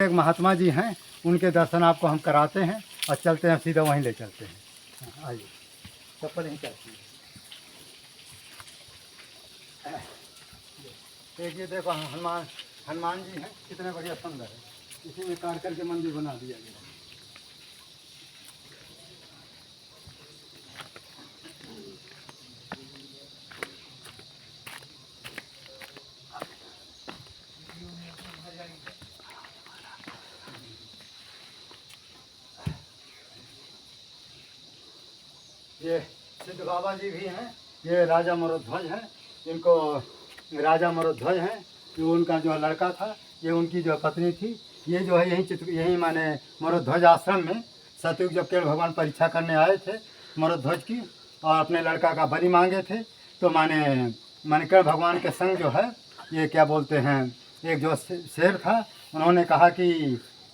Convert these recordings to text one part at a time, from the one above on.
एक महात्मा जी हैं, उनके दर्शन आपको हम कराते हैं और चलते हैं, सीधा वहीं ले चलते हैं। हाँ, आइए, चप्पल नहीं चलती है। एक ये देखो हनुमान जी हैं, कितने बढ़िया सुंदर है। इसी में काट करके मंदिर बना दिया गया है। ये सिद्ध बाबा जी भी हैं, ये राजा मरोध्वज हैं। इनको राजा मरोध्वज हैं, जो उनका जो लड़का था, ये उनकी जो पत्नी थी। ये जो है यही माने मरोध्वज आश्रम में सतयुग जब केवल भगवान परीक्षा करने आए थे मरोध्वज की, और अपने लड़का का बलि मांगे थे, तो माने केवल भगवान के संग जो है ये क्या बोलते हैं, एक जो शेर था, उन्होंने कहा कि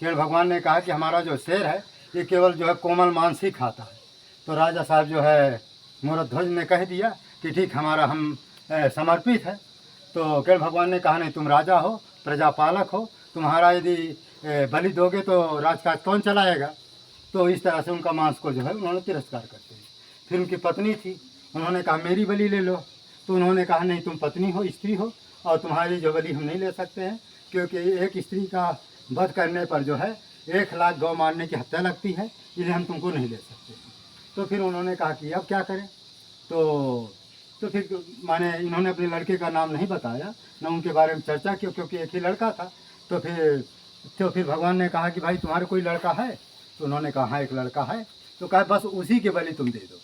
केवल भगवान ने कहा कि हमारा जो शेर है ये केवल जो है कोमल मांस ही खाता है। तो राजा साहब जो है मरोध्वज ने कह दिया कि ठीक, हमारा हम समर्पित है। तो केवल भगवान ने कहा नहीं, तुम राजा हो, प्रजापालक हो, तुम्हारा यदि बलि दोगे तो राजकाज कौन चलाएगा। तो इस तरह से उनका मांस को जो है उन्होंने तिरस्कार करते हैं। फिर उनकी पत्नी थी, उन्होंने कहा मेरी बलि ले लो। तो उन्होंने कहा नहीं, तुम पत्नी हो, स्त्री हो, और तुम्हारी जो बलि हम नहीं ले सकते हैं, क्योंकि एक स्त्री का वध करने पर जो है 1,00,000 गौ मारने की हत्या लगती है, इसलिए हम तुमको नहीं ले सकते। तो फिर उन्होंने कहा कि अब क्या करें। तो फिर माने इन्होंने अपने लड़के का नाम नहीं बताया, न उनके बारे में चर्चा की, क्योंकि एक ही लड़का था। तो फिर भगवान ने कहा कि भाई तुम्हारा कोई लड़का है। तो उन्होंने कहा हाँ, एक लड़का है। तो कहा बस उसी के बलि तुम दे दो।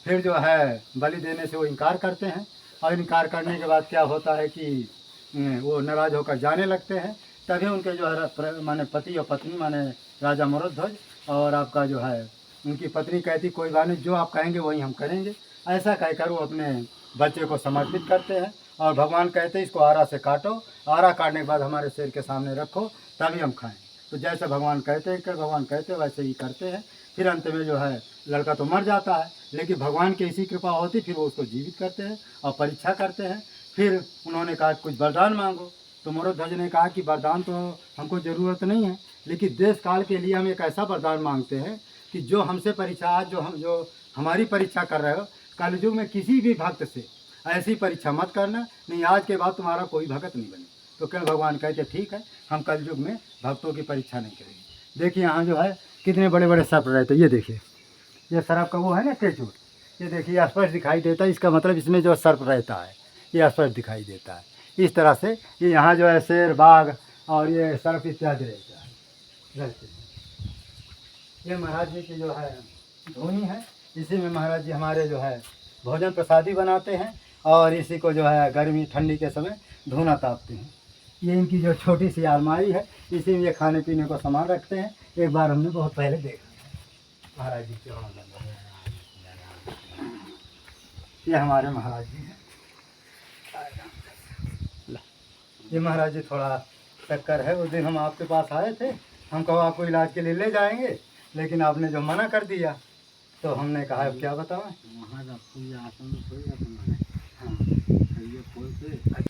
फिर जो है बलि देने से वो इनकार करते हैं, और इनकार करने के बाद क्या होता है कि वो नाराज़ होकर जाने लगते हैं। तभी उनके जो है माने पति और पत्नी माने राजा मरोध्वज और आपका जो है उनकी पत्नी कहती कोई बात नहीं, जो आप कहेंगे वही हम करेंगे। ऐसा कहकर वो अपने बच्चे को समर्पित करते हैं, और भगवान कहते हैं इसको आरा से काटो, आरा काटने के बाद हमारे सिर के सामने रखो, तभी हम खाएं। तो जैसे भगवान कहते हैं वैसे ही करते हैं। फिर अंत में जो है लड़का तो मर जाता है, लेकिन भगवान की ऐसी कृपा होती, फिर वो उसको जीवित करते हैं और परीक्षा करते हैं। फिर उन्होंने कहा कुछ वरदान मांगो। तो मरोध्वज ने कहा कि वरदान तो हमको ज़रूरत नहीं है, लेकिन देश काल के लिए हम एक ऐसा वरदान मांगते हैं कि जो हमसे परीक्षा, आज जो हमारी परीक्षा कर रहे हो, कलयुग में किसी भी भक्त से ऐसी परीक्षा मत करना, नहीं आज के बाद तुम्हारा कोई भगत नहीं बने। तो केवल भगवान कहते ठीक है, हम कलयुग में भक्तों की परीक्षा नहीं करेंगे। देखिए यहाँ जो है कितने बड़े बड़े सर्प रहते हैं। ये देखिए, ये सर्प का वो है ना केचुर, ये देखिए स्पष्ट दिखाई देता है। इसका मतलब इसमें जो सर्प रहता है ये स्पष्ट दिखाई देता है। इस तरह से ये यहाँ जो है शेर, बाघ और ये सर्प इत्यादि रहता है। ये महाराज जी की जो है धोनी है, इसी में महाराज जी हमारे जो है भोजन प्रसादी बनाते हैं, और इसी को जो है गर्मी ठंडी के समय धुना तापते हैं। ये इनकी जो छोटी सी अलमारी है, इसी में ये खाने पीने को सामान रखते हैं। एक बार हमने बहुत पहले देखा महाराज जी के। ये हमारे महाराज जी हैं। ये महाराज जी थोड़ा चक्कर है, उस दिन हम आपके पास आए थे, हम कहो आपको इलाज के लिए ले जाएंगे, लेकिन आपने जो मना कर दिया, तो हमने कहा अब क्या बताएं। हाँ,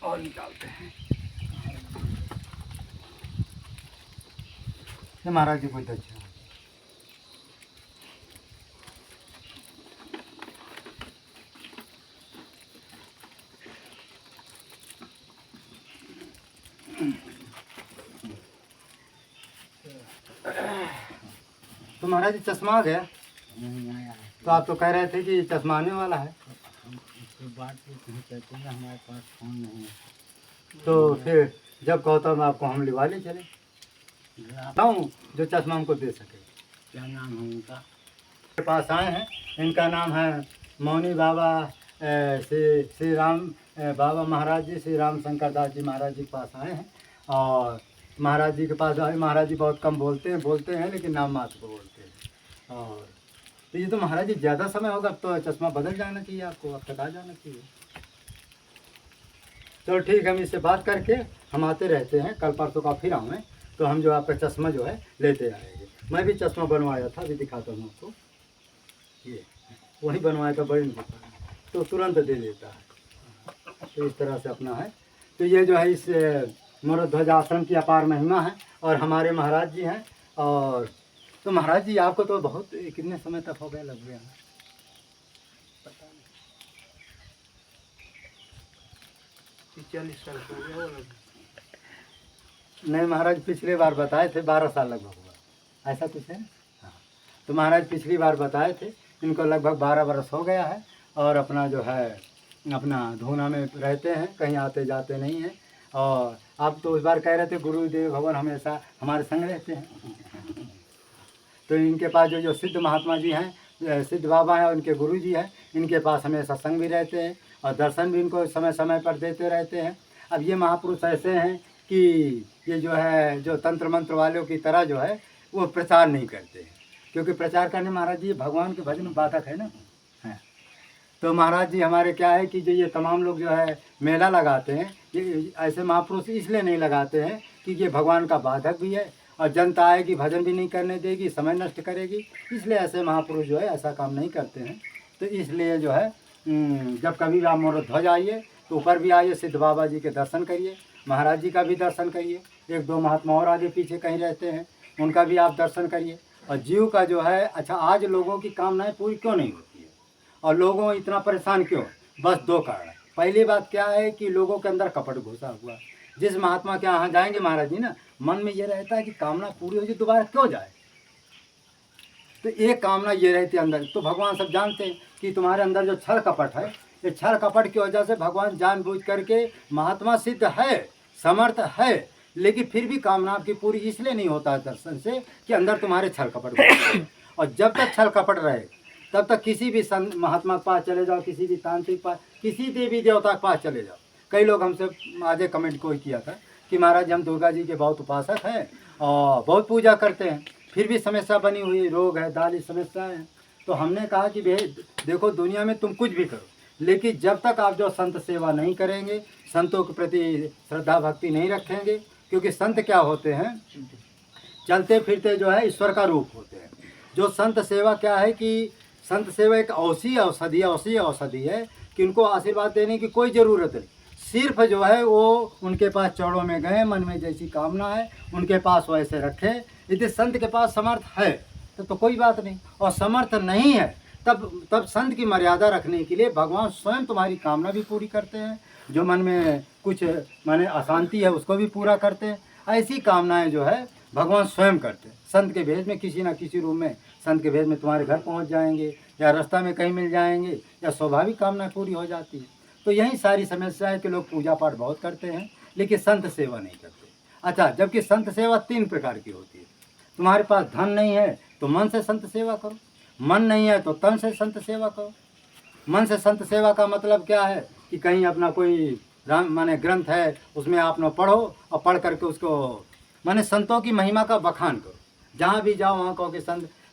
और निकालते हैं। ये महाराज जी बहुत अच्छा है। तो महाराज जी चश्मा आ गया? तो आप तो कह रहे थे कि चश्मा आने वाला है। बात कहते हैं हमारे पास फोन नहीं है। तो फिर जब कहो तो आपको हम लिवा ले चले बताऊँ, जो चश्मा हमको दे सके। क्या नाम है उनका? के पास आए हैं, इनका नाम है मौनी बाबा श्री राम बाबा महाराज जी, श्री राम शंकर दास जी महाराज जी के पास आए हैं। और महाराज जी के पास आए, महाराज जी बहुत कम बोलते हैं लेकिन नाम मात्र को बोलते हैं। और तो ये तो महाराज जी ज़्यादा समय होगा, अब तो चश्मा बदल जाना चाहिए आपको, अब तक आ जाना चाहिए। चलो ठीक है, हम इससे बात करके हम आते रहते हैं, कल परसों का फिर आऊँ तो हम जो आपका चश्मा जो है लेते आएंगे। मैं भी चश्मा बनवाया था, अभी दिखाता हूँ आपको। ये वही बनवाया था बड़ी दुकान, तो तुरंत दे देता है। तो इस तरह से अपना है। तो ये जो है इस मरोध्वज आश्रम की अपार महिमा है और हमारे महाराज जी हैं। और तो महाराज जी आपको तो बहुत कितने समय तक हो गया लगभग यहाँ? पता नहीं। 40 साल हो गया होगा। नहीं महाराज पिछली बार बताए थे 12 साल लगभग हुआ, ऐसा कुछ है। हाँ, तो महाराज पिछली बार बताए थे इनको लगभग 12 बरस हो गया है और अपना जो है अपना धूना में रहते हैं, कहीं आते जाते नहीं हैं। और आप तो उस बार कह रहे थे गुरुदेव भवन हमेशा हमारे संग रहते हैं। तो इनके पास जो सिद्ध महात्मा जी हैं, सिद्ध बाबा हैं और इनके गुरु जी हैं, इनके पास हमेशा संग भी रहते हैं और दर्शन भी इनको समय समय पर देते रहते हैं। अब ये महापुरुष ऐसे हैं कि ये जो है जो तंत्र मंत्र वालों की तरह जो है वो प्रचार नहीं करते हैं, क्योंकि प्रचार करने महाराज जी भगवान के भजन में बाधक है ना। है तो महाराज जी हमारे क्या है कि जो ये तमाम लोग जो है मेला लगाते हैं, ये ऐसे महापुरुष इसलिए नहीं लगाते हैं कि ये भगवान का बाधक भी है और जनता आएगी भजन भी नहीं करने देगी, समय नष्ट करेगी, इसलिए ऐसे महापुरुष जो है ऐसा काम नहीं करते हैं। तो इसलिए जो है जब कभी भी आप मरोध्वज आइए तो ऊपर भी आइए, सिद्ध बाबा जी के दर्शन करिए, महाराज जी का भी दर्शन करिए, एक दो महात्मा और आगे पीछे कहीं रहते हैं उनका भी आप दर्शन करिए। और जीव का जो है अच्छा आज लोगों की कामनाएं पूरी क्यों नहीं होती है और लोगों इतना परेशान क्यों? बस दो कारण है। पहली बात क्या है कि लोगों के अंदर कपट घुसा हुआ। जिस महात्मा के यहाँ जाएंगे महाराज जी ना, मन में ये रहता है कि कामना पूरी हो जाए, दोबारा क्यों जाए। तो एक कामना ये रहती है अंदर। तो भगवान सब जानते हैं कि तुम्हारे अंदर जो छल कपट है, ये छल कपट की वजह से भगवान जानबूझ करके महात्मा सिद्ध है, समर्थ है, लेकिन फिर भी कामना आपकी पूरी इसलिए नहीं होता है दर्शन से कि अंदर तुम्हारे छल कपट है। और जब तक छल कपट रहे तब तक किसी भी संत महात्मा के पास चले जाओ, किसी भी तांत्रिक पास, किसी देवी देवता के पास चले जाओ। कई लोग हमसे आज कमेंट कोई किया था कि महाराज हम दुर्गा जी के बहुत उपासक हैं और बहुत पूजा करते हैं, फिर भी समस्या बनी हुई, रोग है, दाली समस्याएं हैं। तो हमने कहा कि भाई देखो दुनिया में तुम कुछ भी करो, लेकिन जब तक आप जो संत सेवा नहीं करेंगे, संतों के प्रति श्रद्धा भक्ति नहीं रखेंगे, क्योंकि संत क्या होते हैं, चलते फिरते जो है ईश्वर का रूप होते हैं। जो संत सेवा क्या है कि संत सेवा एक ऐसी औषधि है कि उनको आशीर्वाद देने की कोई ज़रूरत नहीं। सिर्फ जो है वो उनके पास चौड़ों में गए, मन में जैसी कामना है उनके पास वैसे रखें। यदि संत के पास समर्थ है तो कोई बात नहीं, और समर्थ नहीं है तब संत की मर्यादा रखने के लिए भगवान स्वयं तुम्हारी कामना भी पूरी करते हैं, जो मन में कुछ माने अशांति है उसको भी पूरा करते हैं। ऐसी कामनाएं जो है भगवान स्वयं करते हैं। संत के भेष में किसी न किसी रूप में संत के भेष में तुम्हारे घर पहुंच जाएंगे या रास्ता में कहीं मिल जाएंगे या स्वाभाविक कामना पूरी हो जाती है। तो यही सारी समस्या है कि लोग पूजा पाठ बहुत करते हैं लेकिन संत सेवा नहीं करते। अच्छा, जबकि संत सेवा 3 प्रकार की होती है। तुम्हारे पास धन नहीं है तो मन से संत सेवा करो, मन नहीं है तो तन से संत सेवा करो। मन से संत सेवा का मतलब क्या है कि कहीं अपना कोई माने ग्रंथ है उसमें आप न पढ़ो और पढ़ करके उसको माने संतों की महिमा का बखान करो। जहाँ भी जाओ वहाँ कहो कि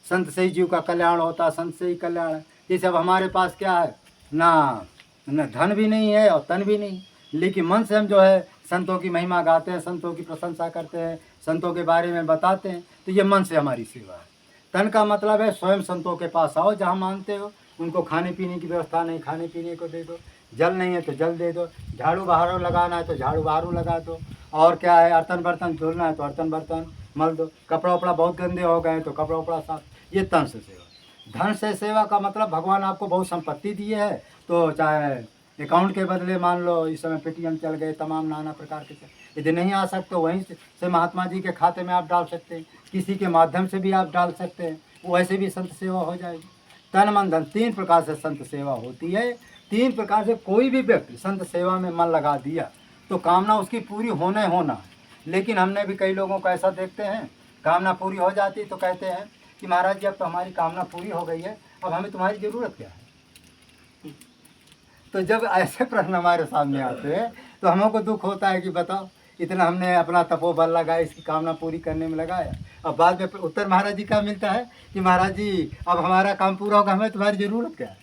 संत से ही जीव का कल्याण होता, संत से ही कल्याण है। जैसे अब हमारे पास क्या है, ना धन भी नहीं है और तन भी नहीं, लेकिन मन से हम जो है संतों की महिमा गाते हैं, संतों की प्रशंसा करते हैं, संतों के बारे में बताते हैं, तो ये मन से हमारी सेवा है। तन का मतलब है स्वयं संतों के पास आओ, जहाँ मानते हो उनको खाने पीने की व्यवस्था नहीं, खाने पीने को दे दो, जल नहीं है तो जल दे दो, झाड़ू बहारू लगाना है तो झाड़ू बहारू लगा दो, और क्या है बर्तन बर्तन धुलना है तो बर्तन बर्तन मल दो, कपड़ा उपड़ा बहुत गंदे हो गए तो कपड़ा उपड़ा साफ। ये तन से सेवा। धन से सेवा का मतलब भगवान आपको बहुत संपत्ति दी है तो चाहे अकाउंट के बदले मान लो इस समय पेटीएम चल गए, तमाम नाना प्रकार के, यदि नहीं आ सकते तो वहीं से महात्मा जी के खाते में आप डाल सकते हैं, किसी के माध्यम से भी आप डाल सकते हैं, वो ऐसे भी संत सेवा हो जाएगी। तन मन धन 3 प्रकार से संत सेवा होती है। 3 प्रकार से कोई भी व्यक्ति संत सेवा में मन लगा दिया तो कामना उसकी पूरी होना है। लेकिन हमने भी कई लोगों को ऐसा देखते हैं, कामना पूरी हो जाती तो कहते हैं कि महाराज जी अब तो हमारी कामना पूरी हो गई है, अब हमें तुम्हारी ज़रूरत क्या है। तो जब ऐसे प्रश्न हमारे सामने आते हैं तो हमको दुख होता है कि बताओ इतना हमने अपना तपोबल लगाया, इसकी कामना पूरी करने में लगाया, अब बाद में उत्तर महाराज जी का मिलता है कि महाराज जी अब हमारा काम पूरा होगा, हमें तुम्हारी ज़रूरत क्या है।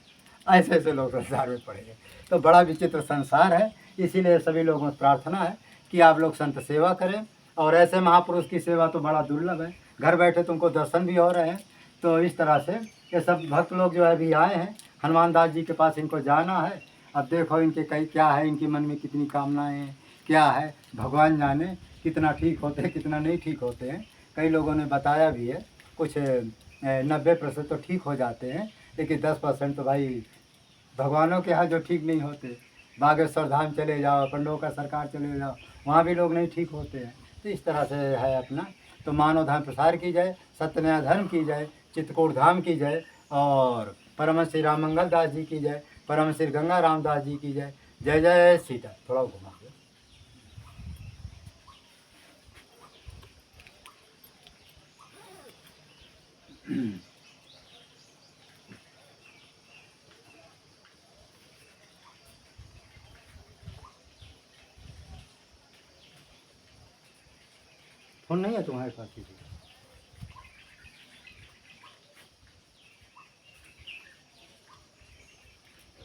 ऐसे ऐसे लोग संसार में पड़ेंगे। तो बड़ा विचित्र संसार है। इसीलिए सभी लोगों से प्रार्थना है कि आप लोग संत सेवा करें, और ऐसे महापुरुष की सेवा तो बड़ा दुर्लभ है, घर बैठे तुमको दर्शन भी हो रहे हैं। तो इस तरह से ये सब भक्त लोग जो है अभी आए हैं, हनुमान दास जी के पास इनको जाना है। अब देखो इनके कई क्या है, इनके मन में कितनी कामनाएं हैं, क्या है, भगवान जाने कितना ठीक होते हैं कितना नहीं ठीक होते हैं। कई लोगों ने बताया भी है, कुछ 90% तो ठीक हो जाते हैं, लेकिन 10% तो भाई भगवानों के यहाँ जो ठीक नहीं होते। बागेश्वर धाम चले जाओ, पंडों का सरकार चले जाओ, वहाँ भी लोग नहीं ठीक होते हैं। तो इस तरह से है अपना। तो मानव धाम प्रसार की जाए, सत्य नया धर्म की जाए, चित्रकूट धाम की जाए, और परम श्री राम मंगल दास जी की जाए, परम श्री गंगा रामदास जी की जाए। जय जय सीता। थोड़ा घुमा दो। फोन नहीं है तुम्हारे पास किसी का?